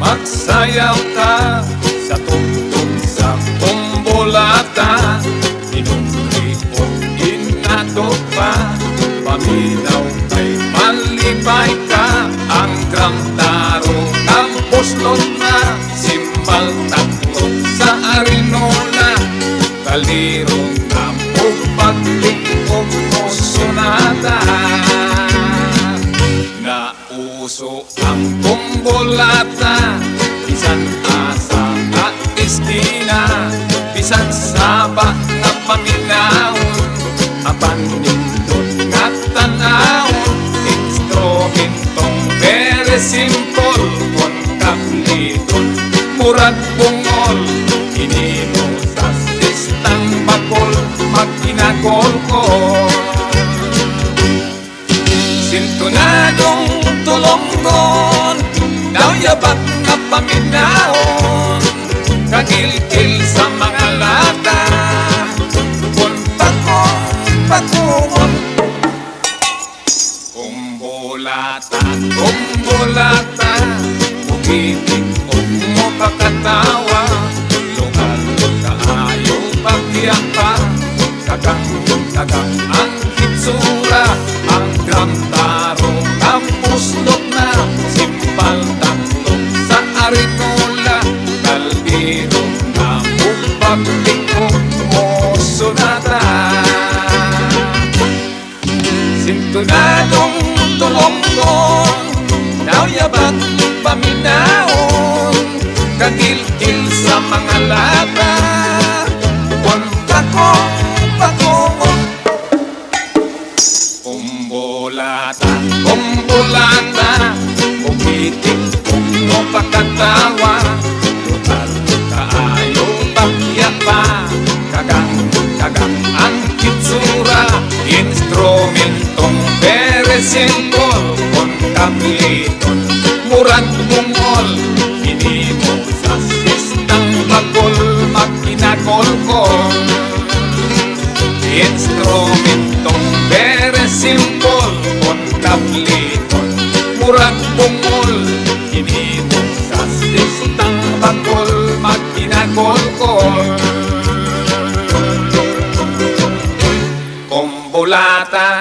Magsayaw ta sa tugtog sa tumbolata. Inumri o inato pa, paminaw kay malipay ka. Ang grantaro ng poslon na, simbal taklog sa arinola. Kaliro ng paglikog o sonata. Nauso ang tumbolata, bisan asa na istina, bisan saba na paminahon, apan nindot nga tanahon. Instrumentong very simple, kon kapliton murag bungol. Hinimo sa sistang bakol, magkinagol-kol. Sintonadong tulonggon, nauyabak na paminahon, kagilkil sa mga lata. Kung pakungon, kumbolata, kumbolata, umitig o mo pakatawa. Lokal kaayo bagyan pa, kagang ang hitsura. Ang grantaro ng puslok na, simbal taklog sa arinola. Kalbiro na upaglikog mo sonata. Sintonadong tulonggon, nauyabak paminahon, kagilkil sa mga lata. Kung pakungon, kumbolata, kumbolata, umitig kung mo pakatawa. Lokal kaayo bagyan pa, kagang ang kitsura. Instrumentong very simple, kon kapliton murag bungol. Hinimo sa sistang bakol, magkinagol-kol. Instrumentong very simple, kon kapliton murag bungol. Hinimo sa sistang bakol, magkinagol-kol. Kumbolata,